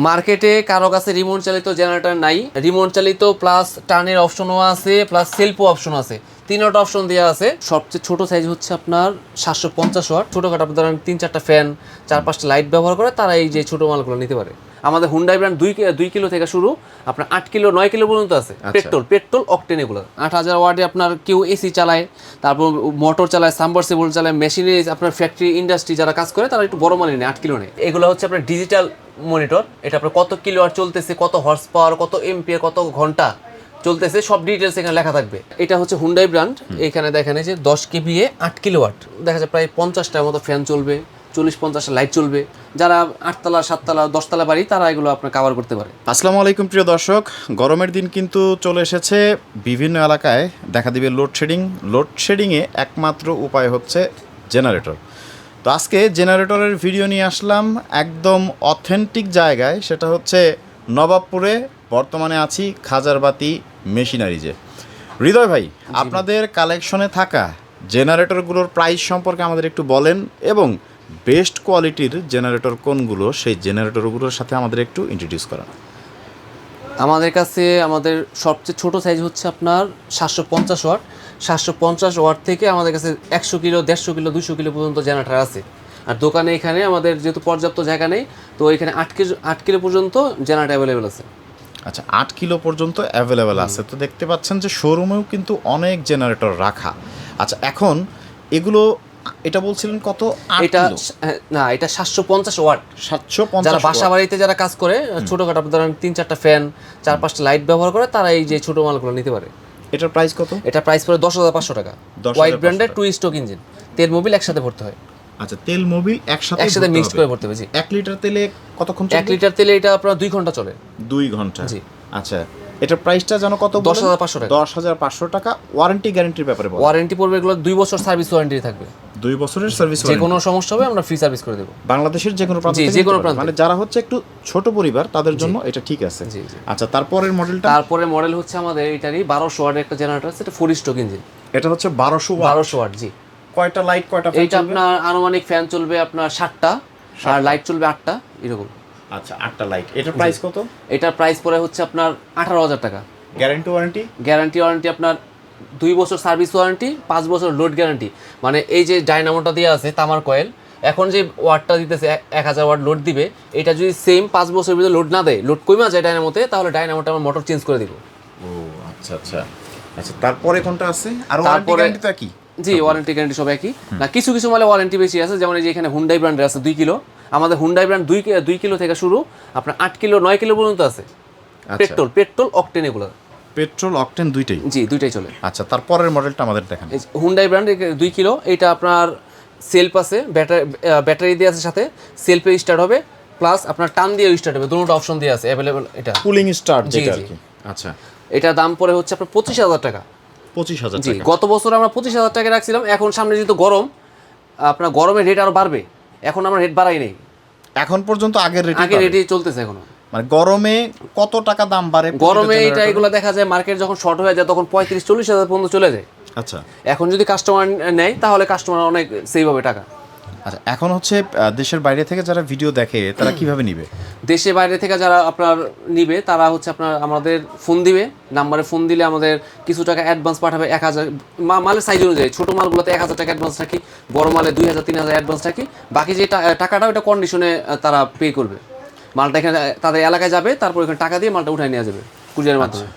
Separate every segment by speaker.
Speaker 1: মার্কেটে কারো কাছে রিমোট চালিত জেনারেটর নাই। রিমোট চালিত প্লাস টার্নের অপশনও আছে, প্লাস সেলফও অপশন আছে, তিনটা অপশন দেওয়া আছে। সবচেয়ে ছোট সাইজ হচ্ছে আপনার 750 ওয়াট। ছোটখাটো আপনার ধরেন 3-4টা ফ্যান, 4-5টা লাইট ব্যবহার করে তারা এই যে ছোট মালগুলো নিতে পারে। আমাদের হুন্ডাই ব্র্যান্ড 2 কিলো থেকে শুরু, আপনার 8 কিলো 9 কিলো পর্যন্ত আছে। পেট্রোল অকটেন এগুলো 8000 ওয়াটে আপনার কেউ এসি চালায়, তারপর মোটর চালায়, সাবমার্সিবল চালায়, মেশিনে আপনার ফ্যাক্টরি ইন্ডাস্ট্রি যারা কাজ করে তারা একটু বড় মাল নেয়, 8 কিলো নেয়। এগুলো হচ্ছে আপনার ডিজিটাল মনিটর। এটা আপনার কত কিলোওয়াট চলতেছে, কত হর্স পাওয়ার, কত এমপিআর, কত ঘন্টা চলতেছে সব ডিটেলস এখানে লেখা থাকবে। এটা হচ্ছে হুন্ডাই ব্র্যান্ড। এখানে দেখেন যে 10 কেভিএ 8 কিলোওয়াট, দেখা যায় প্রায় 50টার মতো ফ্যান চলবে, 40-50টা লাইট চলবে। যারা 8তলা 7তলা 10তলা বাড়ি তারা এগুলো আপনার কভার করতে পারে।
Speaker 2: আসসালামু আলাইকুম প্রিয় দর্শক, গরমের দিন কিন্তু চলে এসেছে। বিভিন্ন এলাকায় দেখা দিবে লোডশেডিংয়ে একমাত্র উপায় হচ্ছে জেনারেটর। তো আজকে জেনারেটরের ভিডিও নিয়ে আসলাম একদম অথেন্টিক জায়গায়, সেটা হচ্ছে নবাবপুরে। বর্তমানে আছি খাজারবাতি মেশিনারিজে। হৃদয় ভাই, আপনাদের কালেকশনে থাকা জেনারেটরগুলোর প্রাইস সম্পর্কে আমাদের একটু বলেন, এবং বেস্ট কোয়ালিটির জেনারেটর কোনগুলো সেই জেনারেটরগুলোর সাথে আমাদের একটু ইন্ট্রোডিউস করান।
Speaker 1: আমাদের কাছে আমাদের সবচেয়ে ছোট সাইজ হচ্ছে আপনার 750 ওয়াট। 750 ওয়াট থেকে আমাদের কাছে 100 কিলো, 150 কিলো, 200 কিলো পর্যন্ত জেনারেটর আছে। আর দোকানে এখানে আমাদের যেহেতু পর্যাপ্ত জায়গা নেই, তো এখানে 8 কিলো পর্যন্ত জেনারেটর অ্যাভেলেবেল আছে।
Speaker 2: আচ্ছা, 8 কিলো পর্যন্ত অ্যাভেলেবেল আছে। তো দেখতে পাচ্ছেন যে শোরুমেও কিন্তু অনেক জেনারেটর রাখা। আচ্ছা, এখন এগুলো এটা বলছিলেন কত?
Speaker 1: এটা না, এটা 750 ওয়াট।
Speaker 2: 750।
Speaker 1: যারা বাসা বাড়িতে যারা কাজ করে, ছোটখাটো ধরেন 3-4টা ফ্যান, 4-5টা লাইট ব্যবহার করে তারা এই যে ছোট মালগুলো নিতে পারে।
Speaker 2: এটার প্রাইস কত?
Speaker 1: এটা প্রাইস পড়ে 10,500 টাকা। হোয়াইট ব্র্যান্ডের 2 স্ট্রোক ইঞ্জিন, তেল মোবিল একসাথে ভরতে হয়।
Speaker 2: আচ্ছা, তেল মোবিল একসাথে
Speaker 1: মিক্সড করে ভরতে হবে। জি।
Speaker 2: 1 লিটার তেলে কতক্ষণ চলে?
Speaker 1: 1 লিটার তেলে এটা আপনার 2 ঘন্টা চলে।
Speaker 2: 2 ঘন্টা।
Speaker 1: জি।
Speaker 2: আচ্ছা, এটার প্রাইসটা জানো কত?
Speaker 1: 10,500 টাকা।
Speaker 2: 10,500 টাকা। ওয়ারেন্টি গ্যারান্টির ব্যাপারে বলো।
Speaker 1: ওয়ারেন্টি পড়বে এগুলো 2 বছর সার্ভিস ওয়ারেন্টি থাকবে।
Speaker 2: 2 বছরের সার্ভিস
Speaker 1: যে কোনো সমস্যা হবে আমরা ফ্রি সার্ভিস করে দেব।
Speaker 2: বাংলাদেশের যে কোনো প্রান্ত থেকে,
Speaker 1: যে কোনো প্রান্ত,
Speaker 2: মানে যারা হচ্ছে একটু ছোট পরিবার তাদের জন্য এটা ঠিক আছে। আচ্ছা, তারপরের মডেল
Speaker 1: হচ্ছে আমাদের এটারই 1200 ওয়াটের একটা জেনারেটর আছে। এটা 4 স্ট্রোক ইঞ্জিন।
Speaker 2: এটা হচ্ছে 1200 ওয়াট।
Speaker 1: জি।
Speaker 2: কয়টা লাইট, কয়টা ফ্যান?
Speaker 1: এটা আপনার আনুমানিক ফ্যান চলবে আপনার 7টা, আর লাইট চলবে 8টা এরকম।
Speaker 2: আচ্ছা, 8টা লাইট। এটার প্রাইস কত?
Speaker 1: এটার প্রাইস পড়ে হচ্ছে আপনার 18,000 টাকা। গ্যারান্টি ওয়ারেন্টি আপনার 2 বছর সার্ভিস ওয়ারেন্টি, 5 বছর লোড গ্যারান্টি। মানে এই যে ডাইনামোটা দেওয়া আছে তামার কয়েল, এখন যে ওয়াটটা দিতেছে 1000 ওয়াট লোড দিবে, এটা যদি সেম 5 বছরের ভিতরে লোড না দেয়, লোড কমে যায় ডাইনামোতে, তাহলে ডাইনামোটা আমার মোটর চেঞ্জ করে দিব।
Speaker 2: ও আচ্ছা আচ্ছা আচ্ছা। তারপরে কোনটা আছে? আর ওয়ারেন্টি গ্যারান্টি তো একই?
Speaker 1: জি, ওয়ারেন্টি গ্যারান্টি সব একই। না, কিছু মালে ওয়ারেন্টি বেশি আছে। যেমন এই যে এখানে হুন্ডাই ব্র্যান্ডের আছে 2 কিলো। আমাদের হুন্ডাই ব্র্যান্ড 2 কিলো থেকে শুরু, আপনার 8 কিলো 9 কিলো পর্যন্ত আছে। পেট্রোল অকটেন এগুলো।
Speaker 2: পেট্রোল অকটেন দুইটাই?
Speaker 1: জি, দুইটাই চলে।
Speaker 2: আচ্ছা, তারপরের মডেলটা আমাদের দেখেন।
Speaker 1: Hyundai brand 2 kilo. এটা আপনার সেলফ আছে, ব্যাটারি দিয়ে আছে, সাথে সেলফে স্টার্ট হবে, প্লাস আপনার টান দিয়ে স্টার্ট হবে। দুটো অপশন দিয়ে আছে অ্যাভেলেবল। এটা
Speaker 2: কুলিং স্টার্ট যেটা আর কি। আচ্ছা,
Speaker 1: এটা দাম পড়ে হচ্ছে আপনার 25,000 টাকা।
Speaker 2: 25,000
Speaker 1: জি।
Speaker 2: টাকা।
Speaker 1: গত বছর আমরা 25,000 টাকা রাখছিলাম। এখন সামনে যেহেতু গরম, আপনার গরমের রেট আরো বাড়বে। এখন আমরা রেট বাড়াই নেই,
Speaker 2: এখন পর্যন্ত আগের
Speaker 1: রেটই চলতেছে এখনো।
Speaker 2: মানে গরমে কত টাকা দাম বাড়ে?
Speaker 1: গরমে এটা এগুলো দেখা যায় মার্কেট যখন শর্ট হয়ে যায় তখন 35-40,000 পর্যন্ত চলে যায়।
Speaker 2: আচ্ছা,
Speaker 1: এখন যদি কাস্টমার নেয় তাহলে কাস্টমার অনেক সেভ হবে টাকা।
Speaker 2: আচ্ছা, এখন হচ্ছে দেশের বাইরে থেকে যারা ভিডিও দেখে তারা কিভাবে নিবে?
Speaker 1: দেশের বাইরে থেকে যারা আপনার নিবে তারা হচ্ছে আপনার আমাদের ফোন দিবে, নাম্বারে ফোন দিলে আমাদের কিছু টাকা অ্যাডভান্স পাঠাবে। 1000 মালের সাইজ অনুযায়ী, ছোটো মালগুলোতে 1000 টাকা অ্যাডভান্স রাখি, বড় মালে 2000-3000 অ্যাডভান্স রাখি। বাকি যে টাকাটা ওটা কন্ডিশনে তারা পে করবে। মালটা এখানে তাদের এলাকায় যাবে, তারপর এখানে টাকা দিয়ে মালটা উঠায় নেওয়া যাবে কুরিয়ারের মাধ্যমে।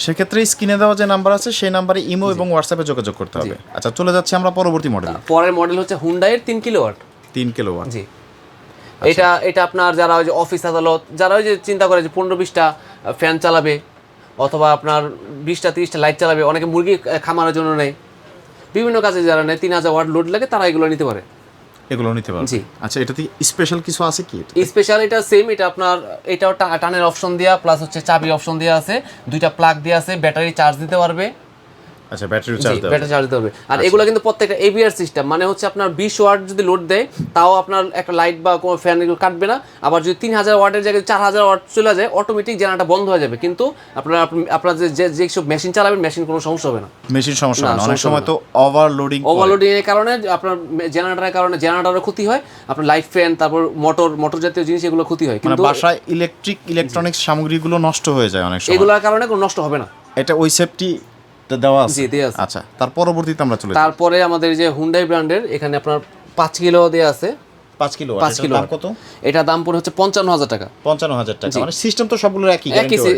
Speaker 2: সেক্ষেত্রে স্ক্রিনে দেওয়া যে নাম্বার আছে সেই নাম্বারে ইমো এবং হোয়াটসঅ্যাপে যোগাযোগ করতে হবে। আচ্ছা, চলে যাচ্ছি আমরা পরবর্তী মডেল।
Speaker 1: পরের মডেল হচ্ছে হুন্ডাইয়ের 3 কিলোওয়াট।
Speaker 2: 3 কিলোওয়াট।
Speaker 1: জি। এটা আপনার যারা ওই যে অফিস আদালত, যারা ওই যে চিন্তা করে যে 15-20টা ফ্যান চালাবে, অথবা আপনার 20-30টা লাইট চালাবে, অনেকে মুরগি খামারের জন্য নেয়, বিভিন্ন কাজে যারা নেয় 3000 ওয়াট লোড লাগে তারা এগুলো নিতে পারে।
Speaker 2: জি। আচ্ছা, এটাতে স্পেশাল কিছু আছে কি?
Speaker 1: স্পেশাল এটা সেম। এটা আপনার এটাও টানের অপশন দেওয়া, প্লাস হচ্ছে চাবি অপশন দেওয়া আছে, 2টা প্লাগ দেওয়া আছে, ব্যাটারি চার্জ দিতে পারবে,
Speaker 2: আচ্ছা, ব্যাটারি চার্জ দেওয়া
Speaker 1: ব্যাটারি চার্জ দিতে হবে। আর এগুলো কিন্তু প্রত্যেকটা এবিআর সিস্টেম, মানে হচ্ছে আপনার 20 ওয়াট যদি লোড দেয় তাও আপনার একটা লাইট বা কোনো ফ্যান এগুলো কাটবে না। আবার যদি 3000 ওয়াটের জায়গায় 4000 ওয়াট চলে যায়, অটোমেটিক জেনারেটর বন্ধ হয়ে যাবে, কিন্তু আপনার যে সব মেশিন চালাবেন মেশিন কোনো সমস্যা হবে না।
Speaker 2: মেশিন সমস্যা হবে না, অনেক সময় তো ওভারলোডিং
Speaker 1: এর কারণে আপনার জেনারেটরের কারণে জেনারেটরের ক্ষতি হয়, আপনার লাইট ফ্যান, তারপর মোটর জাতীয় জিনিস এগুলো ক্ষতি হয়,
Speaker 2: মানে
Speaker 1: কিন্তু
Speaker 2: বাসায় ইলেকট্রনিক্স সামগ্রীগুলো নষ্ট হয়ে যায় অনেক সময়।
Speaker 1: এগুলোর কারণে কোনো নষ্ট হবে না।
Speaker 2: এটা ওই সেফটি দেওয়া আছে।
Speaker 1: জি, দেয়া আছে।
Speaker 2: আচ্ছা, তার পরবর্তীতে আমরা চলে যাই।
Speaker 1: তারপরে আমাদের যে হুন্ডাই ব্র্যান্ডের এখানে আপনার 5 কিলো দেয়া আছে।
Speaker 2: 5 কিলো
Speaker 1: 5 কিলো
Speaker 2: দাম কত?
Speaker 1: এটা দাম পড়ে হচ্ছে 55000 টাকা।
Speaker 2: 55000 টাকা, মানে সিস্টেম তো সবগুলোর একই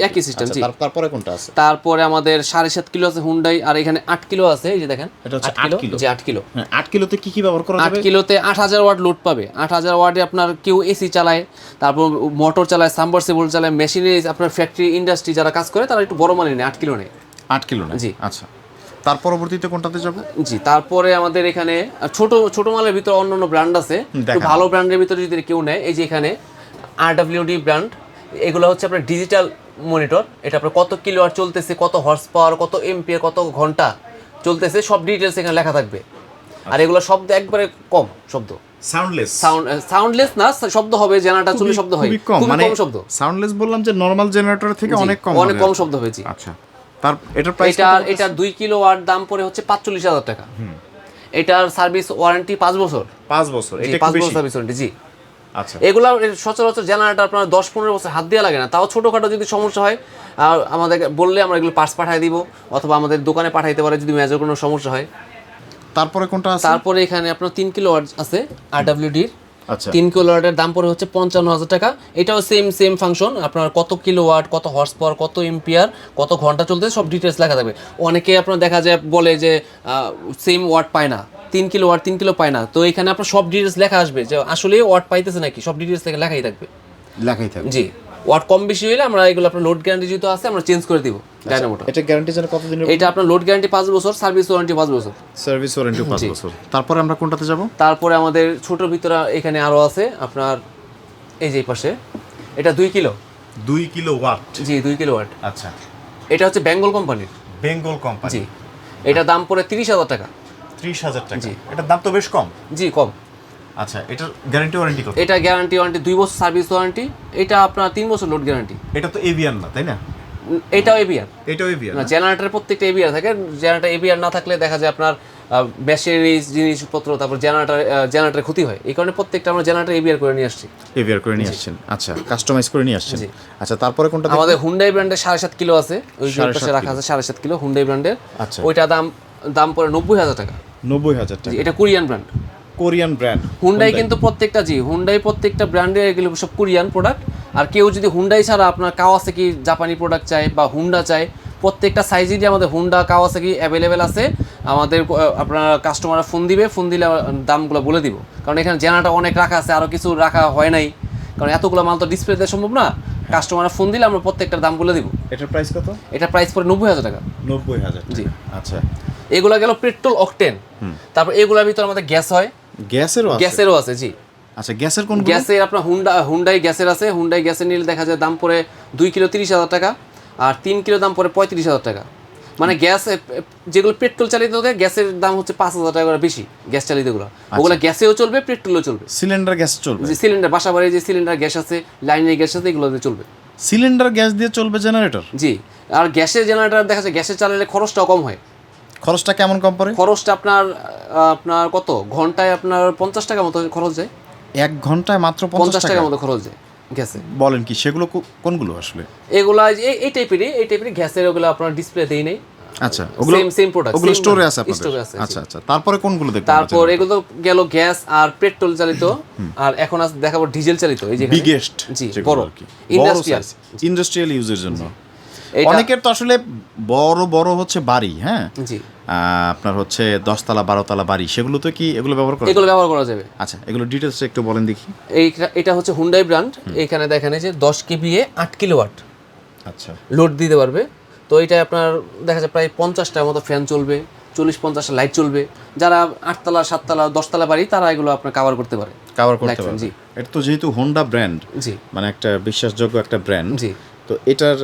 Speaker 1: একই সিস্টেম। জি,
Speaker 2: তারপরে কোনটা আছে?
Speaker 1: তারপরে আমাদের 7.5 কিলো আছে হুন্ডাই, আর এখানে 8 কিলো আছে, এই যে দেখেন
Speaker 2: এটা হচ্ছে 8 কিলো।
Speaker 1: জি, 8 কিলো।
Speaker 2: হ্যাঁ, 8 কিলোতে কি কি ব্যবহার করা যাবে?
Speaker 1: 8 কিলোতে 8000 ওয়াট লোড পাবে। 8000 ওয়াটে আপনার কেউ এসি চালায়, তারপর মোটর চালায়, সাবমার্সিবল চালায়, মেশিনারি, আপনার ফ্যাক্টরি ইন্ডাস্ট্রি যারা কাজ করে তারা একটু বড় মানের নেয়, 8 কিলো নেয়।
Speaker 2: 8 কিলো না?
Speaker 1: জি।
Speaker 2: আচ্ছা, তার পরবর্তীতে কোনটাতে যাব?
Speaker 1: জি, তারপরে আমাদের এখানে ছোট মালের ভিতরে অন্যান্য ব্র্যান্ড আছে। একটু ভালো ব্র্যান্ডের ভিতরে যদি কেউ নেয়, এই যে এখানে RWD ব্র্যান্ড, এগুলো হচ্ছে আপনার ডিজিটাল মনিটর। এটা আপনার কত কিলোওয়াট চলতেছে, কত হর্স পাওয়ার, কত এম্পিয়ার, কত ঘন্টা চলতেছে, সব ডিটেলস এখানে লেখা থাকবে। আর এগুলো শব্দ একবারে কম, শব্দ সাউন্ডলেস না, শব্দ হবে, জেনারেটর চলে শব্দ হয় খুব কম শব্দ।
Speaker 2: সাউন্ডলেস বললাম যে নরমাল জেনারেটর থেকে অনেক কম
Speaker 1: শব্দ হয়েছে।
Speaker 2: আচ্ছা, তার এটার প্রাইস?
Speaker 1: এটার 2 কিলোওয়াট দাম পড়ে হচ্ছে 45000 টাকা। এটার সার্ভিস ওয়ারেন্টি 5 বছর।
Speaker 2: 5 বছর, এটা
Speaker 1: 5
Speaker 2: কি বেশি?
Speaker 1: বছর সার্ভিস ওয়ারেন্টি। জি।
Speaker 2: আচ্ছা,
Speaker 1: এগুলা সচরাচর জেনারেটর আপনার 10-15 বছর হাত দেওয়া লাগে না। তাও ছোটোখাটো যদি সমস্যা হয় আর আমাদের বললে আমরা এগুলো পার্টস পাঠিয়ে দিব, অথবা আমাদের দোকানে পাঠাইতে পারে যদি মেজর কোনো সমস্যা হয়।
Speaker 2: তারপরে কোনটা আছে?
Speaker 1: তারপরে এখানে আপনার 3 কিলোওয়াট আছে RWD।
Speaker 2: আচ্ছা,
Speaker 1: 3 কিলোওয়াটের দাম পড়ে হচ্ছে 55000 টাকা। এটাও সেম ফাংশন, আপনার কত কিলোওয়াট, কত হর্স পাওয়ার, কত এম্পিয়ার, কত ঘন্টা চলতে সব ডিটেলস লেখা থাকবে। অনেকে আপনার দেখা যায় বলে যে সেম ওয়াট পায় না, 3 কিলোওয়াট 3 কিলো পায় না, তো এখানে আপনার সব ডিটেলস লেখা আসবে যে আসলে ওয়াট পাইতেছে নাকি, সব ডিটেলস থেকে লেখাই থাকবে। জি, ওয়াট কম বেশি হলে আমরা এগুলো আপনার লোড গ্যারান্টি যেহেতু আছে আমরা চেঞ্জ করে দিব ডায়নামোটা।
Speaker 2: এটা গ্যারান্টি জানা কত দিনের?
Speaker 1: এটা আপনার লোড গ্যারান্টি 5 বছর, সার্ভিস ওয়ারেন্টি 5 বছর।
Speaker 2: সার্ভিস ওয়ারেন্টি 5 বছর। তারপরে আমরা কোনটাতে যাব?
Speaker 1: তারপরে আমাদের ছোট ভিতরে এখানে আরো আছে আপনার, এই যে পাশে, এটা 2 কিলো।
Speaker 2: 2 কিলোওয়াট?
Speaker 1: জি, 2 কিলোওয়াট।
Speaker 2: আচ্ছা,
Speaker 1: এটা হচ্ছে বেঙ্গল কোম্পানির।
Speaker 2: বেঙ্গল কোম্পানি?
Speaker 1: জি। এটা দাম পড়ে 30000 টাকা।
Speaker 2: 30000 টাকা?
Speaker 1: জি।
Speaker 2: এটার দাম তো বেশ কম।
Speaker 1: জি, কম।
Speaker 2: আচ্ছা, এটার গ্যারান্টি ওয়ারেন্টি কত?
Speaker 1: এটা গ্যারান্টি ওয়ারেন্টি 2 বছর সার্ভিস ওয়ারেন্টি। এটা আপনার 3 বছর লোড গ্যারান্টি।
Speaker 2: এটা তো এভিয়ান না, তাই না?
Speaker 1: এটাও এবিআর।
Speaker 2: এটাও এভিয়ান
Speaker 1: না, জেনারেটরের প্রত্যেকটা এবিআর থাকে। জেনারেটর এবিআর না থাকলে দেখা যায় আপনার মেশিনারিজ জিনিসপত্র, তারপর জেনারেটরের ক্ষতি হয়। এই কারণে প্রত্যেকটা আমরা জেনারেটর এবিআর করে নিয়ে আসছি।
Speaker 2: এভিআর করে নিয়ে আসছেন? আচ্ছা, কাস্টমাইজ করে নিয়ে আসছেন। আচ্ছা, তারপরে কোনটা?
Speaker 1: আমাদের হুন্ডাই ব্র্যান্ডের 7.5 কিলো আছে, ওই যে পাশে রাখা আছে 7.5 কিলো হুন্ডাই ব্র্যান্ডের।
Speaker 2: আচ্ছা,
Speaker 1: ওইটা দাম পড়ে 90000 টাকা।
Speaker 2: 90000 টাকা?
Speaker 1: এটা Korean brand.
Speaker 2: Korean brand
Speaker 1: Hyundai কিন্তু প্রত্যেকটা ব্র্যান্ডের এগুলো সব কোরিয়ান প্রোডাক্ট। আর কেউ যদি হুন্ডাই ছাড়া আপনার কাওয়াসাকি জাপানি প্রোডাক্ট চায় বা হুন্ডা চায়, প্রত্যেকটা সাইজেরই আমাদের হুন্ডা কাওয়াসাকি অ্যাভেলেবেল আছে। আমাদের আপনার কাস্টমাররা ফোন দিলে দামগুলো বলে দিব, কারণ এখানে জেনারেটর অনেক রাখা আছে, আরও কিছু রাখা হয় নাই, কারণ এতগুলো মাল তো ডিসপ্লে দেওয়া সম্ভব না। কাস্টমাররা ফোন দিলে আমরা প্রত্যেকটার দাম বলে দিব।
Speaker 2: এটার প্রাইস কত?
Speaker 1: এটা প্রাইস পড়ে 90000 টাকা।
Speaker 2: 90000?
Speaker 1: জি।
Speaker 2: আচ্ছা,
Speaker 1: এগুলা গেল পেট্রোল অকটেন। তারপর এগুলোর ভিতরে আমাদের গ্যাস হয়। গ্যাসেরও আছে। জি।
Speaker 2: আচ্ছা, গ্যাসের কোন?
Speaker 1: গ্যাসের আপনার হুন্ডাই গ্যাসের আছে। হুন্ডাই গ্যাসের নিলে দেখা যায় দাম পড়ে 2 কিলো 30000 টাকা, আর 3 কিলো দাম পড়ে 35000 টাকা। মানে গ্যাস যেগুলো পেট্রোল চালিত থাকে গ্যাসের দাম হচ্ছে 5000 টাকা বেশি। গ্যাস চালিতগুলো ওগুলো গ্যাসেও চলবে, পেট্রোলও চলবে।
Speaker 2: সিলিন্ডার গ্যাস চলবে?
Speaker 1: যে সিলিন্ডার বাসা বাড়ি যে সিলিন্ডার গ্যাস আছে, লাইনের গ্যাস আছে, এগুলো দিয়ে চলবে।
Speaker 2: সিলিন্ডার গ্যাস দিয়ে চলবে জেনারেটর?
Speaker 1: জি। আর গ্যাসের জেনারেটর দেখা যায় গ্যাসে চালালে খরচটাও কম হয়।
Speaker 2: খরচটা কেমন কম পড়ে?
Speaker 1: খরচটা আপনার কত ঘন্টায় আপনার 50 টাকা মতো খরচ যায়।
Speaker 2: 1 ঘন্টায় মাত্র 50
Speaker 1: টাকা মতো খরচ যায় গ্যাসে।
Speaker 2: বলেন কি? সেগুলো কোনগুলো আসলে?
Speaker 1: এগুলা এই টাইপেরই গ্যাসের, ওগুলো আপনার ডিসপ্লে দেই নেই।
Speaker 2: আচ্ছা, ওগুলো
Speaker 1: সেম প্রোডাক্ট,
Speaker 2: ওগুলো স্টোরে আছে আপনাদের?
Speaker 1: স্টোরে আছে।
Speaker 2: আচ্ছা আচ্ছা, তারপরে কোনগুলো দেখব?
Speaker 1: তারপর এগুলো গেল গ্যাস আর পেট্রোল চালিত, আর এখন আজ দেখাবো ডিজেল চালিত। এই যে
Speaker 2: বিগেস্ট,
Speaker 1: জি, বড়
Speaker 2: ইন্ডাস্ট্রিয়াল ইউজের জন্য। অনেকের তো আসলে বড় হচ্ছে বাড়ি, হ্যাঁ,
Speaker 1: জি,
Speaker 2: আপনার হচ্ছে 10 তলা 12 তলা বাড়ি, সেগুলো তো কি এগুলো ব্যবহার
Speaker 1: করা যাবে?
Speaker 2: আচ্ছা, এগুলো ডিটেইলস একটু বলেন দেখি।
Speaker 1: এটা হচ্ছে হুন্ডাই ব্র্যান্ড। এখানে দেখেন যে 10 কেভিএ 8 কিলোওয়াট
Speaker 2: আচ্ছা
Speaker 1: লোড দিতে পারবে। তো এটা আপনার দেখা যায় প্রায় 50টার মতো ফ্যান চলবে, 40-50টা লাইট চলবে। যারা 8 তলা 7 তলা 10 তলা বাড়ি তারা এগুলো আপনার কভার করতে পারে।
Speaker 2: জি, এটা তো যেহেতু হোন্ডা ব্র্যান্ড,
Speaker 1: জি,
Speaker 2: মানে একটা বিশ্বাসযোগ্য একটা ব্র্যান্ড,
Speaker 1: জি,
Speaker 2: তো এটার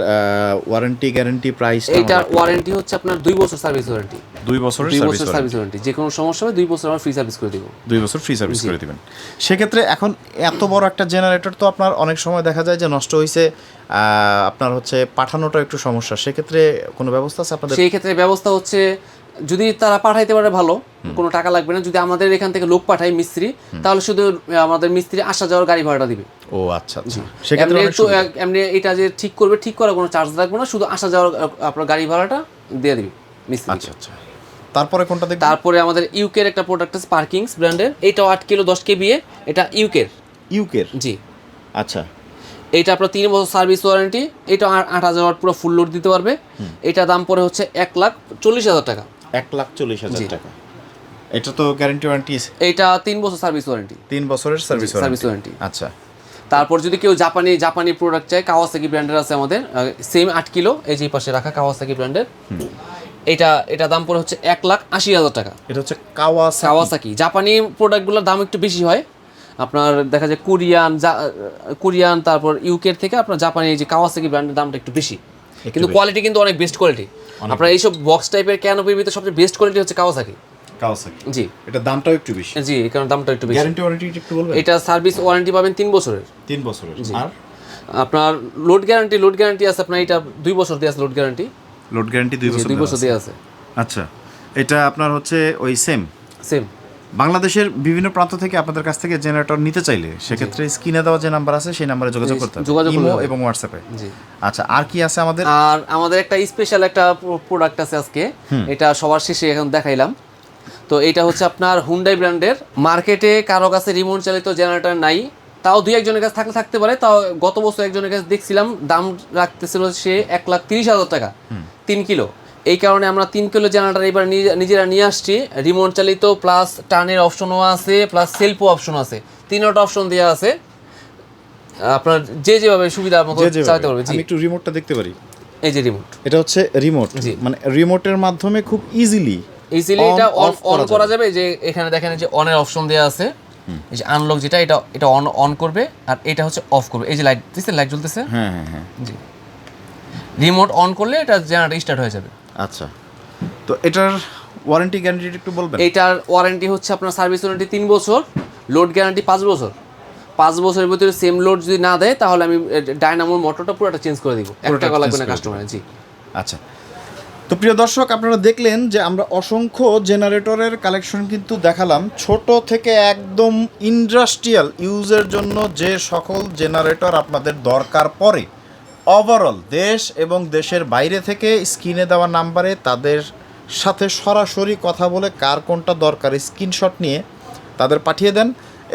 Speaker 2: ওয়ারেন্টি গ্যারান্টি প্রাইস?
Speaker 1: এটার ওয়ারেন্টি হচ্ছে আপনার 2 বছর সার্ভিস ওয়ারেন্টি।
Speaker 2: 2 বছরের
Speaker 1: সার্ভিস ওয়ারেন্টি, যে কোনো সমস্যা হবে 2 বছর আমরা ফ্রি সার্ভিস করে দিব।
Speaker 2: 2 বছর ফ্রি সার্ভিস করে দিবেন। সেক্ষেত্রে এখন এত বড় একটা জেনারেটর তো আপনার অনেক সময় দেখা যায় যে নষ্ট হয়েছে, আপনার হচ্ছে পাঠানোটা একটু সমস্যা, সেক্ষেত্রে কোনো ব্যবস্থা আছে আপনাদের?
Speaker 1: সেই ক্ষেত্রে ব্যবস্থা হচ্ছে, যদি তারা পাঠাইতে পারে ভালো, কোনো টাকা লাগবে না। যদি আমাদের এখান থেকে লোক পাঠায় মিস্ত্রি, তাহলে শুধু আমাদের মিস্ত্রি আসা যাওয়ার গাড়ি ভাড়াটা দিবে।
Speaker 2: ও আচ্ছা আচ্ছা, সেক্ষেত্রে
Speaker 1: এমনি এটা যে ঠিক করবে, ঠিক করার কোনো চার্জ লাগবে না, শুধু আসা যাওয়ার আপনার গাড়ি ভাড়াটা দিয়ে দিবে মিস্ত্রি।
Speaker 2: আচ্ছা আচ্ছা, তারপরে কোনটা দেখব?
Speaker 1: তারপরে আমাদের ইউকের একটা প্রোডাক্ট আছে পার্কিংস ব্র্যান্ডের, এটাও 8 কিলো 10 কেবিএ, এটা ইউকের।
Speaker 2: জি আচ্ছা।
Speaker 1: এইটা আপনার 3 বছর সার্ভিস ওয়ারেন্টি, এটা 8000 ওয়াট পুরো ফুল লোড দিতে পারবে। এটা দাম পড়ে হচ্ছে 1,40,000 টাকা।
Speaker 2: 1,40,000 টাকা। এটা তো গ্যারান্টি ওয়ারেন্টি?
Speaker 1: এটা 3 বছর সার্ভিস ওয়ারেন্টি।
Speaker 2: 3 বছরের সার্ভিস ওয়ারেন্টি। আচ্ছা।
Speaker 1: তারপর যদি কেউ জাপানি প্রোডাক্ট চায়, কাওয়াসাকি ব্র্যান্ডের আছে আমাদের, সেম 8 কিলো, এই যে পাশে রাখা কাওয়াসাকি ব্র্যান্ডের। এটা দাম পড়ে হচ্ছে 1,80,000 টাকা।
Speaker 2: এটা হচ্ছে
Speaker 1: কাওয়াসাকি। জাপানি প্রোডাক্টগুলোর দাম একটু বেশি হয়, আপনার দেখা যায় কোরিয়ান তারপর ইউকের থেকে আপনার জাপানি এই যে কাওয়াসাকি ব্র্যান্ডের দামটা একটু বেশি, কিন্তু কোয়ালিটি কিন্তু অনেক বেস্ট কোয়ালিটি। আপনার এইসব বক্স টাইপের ক্যানোপির ভিতরে সবচেয়ে বেস্ট কোয়ালিটি হচ্ছে কাওয়াসাকি।
Speaker 2: জি, এটা দামটাও একটু বেশি।
Speaker 1: জি, এই কারণে দামটা একটু বেশি।
Speaker 2: গ্যারান্টি ওয়ারেন্টি একটু বলবেন?
Speaker 1: এটা সার্ভিস ওয়ারেন্টি পাবেন 3 বছরের।
Speaker 2: 3 বছরের। আর
Speaker 1: আপনার লোড গ্যারান্টি আছে আপনার, এটা 2 বছর দিয়ে আছে লোড গ্যারান্টি।
Speaker 2: লোড গ্যারান্টি 2 বছর
Speaker 1: দিয়ে আছে।
Speaker 2: আচ্ছা, এটা আপনার হচ্ছে ওই সেম
Speaker 1: সেম
Speaker 2: বাংলাদেশের বিভিন্ন প্রান্ত থেকে আপনাদের কাছ থেকে জেনারেটর নিতে চাইলে সেক্ষেত্রে স্ক্রিনে দেওয়া যে নাম্বার আছে সেই নাম্বারে যোগাযোগ করতে হবে, ইমো এবং হোয়াটসঅ্যাপে।
Speaker 1: জি।
Speaker 2: আচ্ছা, আর কি আছে আমাদের?
Speaker 1: আর আমাদের একটা স্পেশাল একটা প্রোডাক্ট আছে আজকে, এটা সবার শেষে এখন দেখাইলাম। তো এটা হচ্ছে আপনার হুন্ডাই ব্র্যান্ডের। মার্কেটে কারো কাছে রিমোট চালিত জেনারেটর নাই, তাও 2-1 কাছে থাকতে পারে। তাও গত বছর একজনের কাছে দেখছিলাম দাম রাখতেছিল সে 1,30,000 টাকা 3 কিলো। এই কারণে আমরা 3 কিলো জেনারেটর এবার নিজেরা নিয়ে আসছি। রিমোট চালিত প্লাস টার্নের অপশনও আছে, প্লাস সেলফও অপশন আছে, 3টা অপশন দেওয়া আছে। আপনার যেভাবে সুবিধা মতো চালাতে পারবে।
Speaker 2: আমি একটু রিমোটটা দেখতে পারি?
Speaker 1: এই যে রিমোট,
Speaker 2: এটা হচ্ছে রিমোট, মানে রিমোটের মাধ্যমে খুব ইজিলি
Speaker 1: এটা অন করা যাবে। যে এখানে দেখেন যে অনের অপশন দেওয়া আছে, এই যে আনলক যেটা, এটা অন করবে, আর এটা হচ্ছে অফ করবে। এই যে লাইট দিচ্ছে, লাইট জ্বলতেছে।
Speaker 2: হ্যাঁ হ্যাঁ হ্যাঁ,
Speaker 1: জি। রিমোট অন করলে এটা জেনারেটর স্টার্ট হয়ে যাবে।
Speaker 2: আচ্ছা, তো এটার ওয়ারেন্টি গ্যারান্টি একটু বলবেন?
Speaker 1: এটার ওয়ারেন্টি হচ্ছে আপনার সার্ভিস ওয়ারেন্টি 3 বছর, লোড গ্যারান্টি 5 বছর। 5 বছরের ভিতরে সেম লোড যদি না দেয়, তাহলে আমি ডায়নামোর মোটরটা পুরোটা চেঞ্জ করে দিব, 1 টাকা লাগবে না কাস্টমারের। জি।
Speaker 2: আচ্ছা, তো প্রিয় দর্শক, আপনারা দেখলেন যে আমরা অসংখ্য জেনারেটরের কালেকশন কিন্তু দেখালাম, ছোট থেকে একদম ইন্ডাস্ট্রিয়াল ইউজের জন্য যে সকল জেনারেটর আপনাদের দরকার পড়ে, ওভারঅল দেশ এবং দেশের বাইরে থেকে স্ক্রিনে দেওয়া নাম্বারে তাদের সাথে সরাসরি কথা বলে কার কোনটা দরকার স্ক্রিনশট নিয়ে তাদের পাঠিয়ে দেন,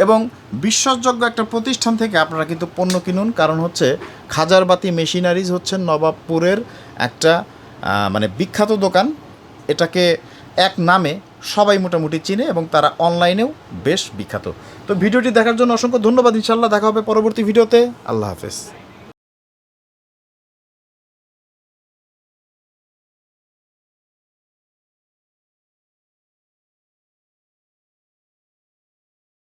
Speaker 2: এবং বিশ্বাসযোগ্য একটা প্রতিষ্ঠান থেকে আপনারা কিন্তু পণ্য কিনুন। কারণ হচ্ছে খাজারবাতি মেশিনারিজ হচ্ছে নবাবপুরের একটা মানে বিখ্যাত দোকান। এটাকে এক নামে সবাই মোটামুটি চিনে, এবং তারা অনলাইনেও বেশ বিখ্যাত। তো ভিডিওটি দেখার জন্য অসংখ্য ধন্যবাদ। ইনশাআল্লাহ দেখা হবে পরবর্তী ভিডিওতে। আল্লাহ হাফেজ।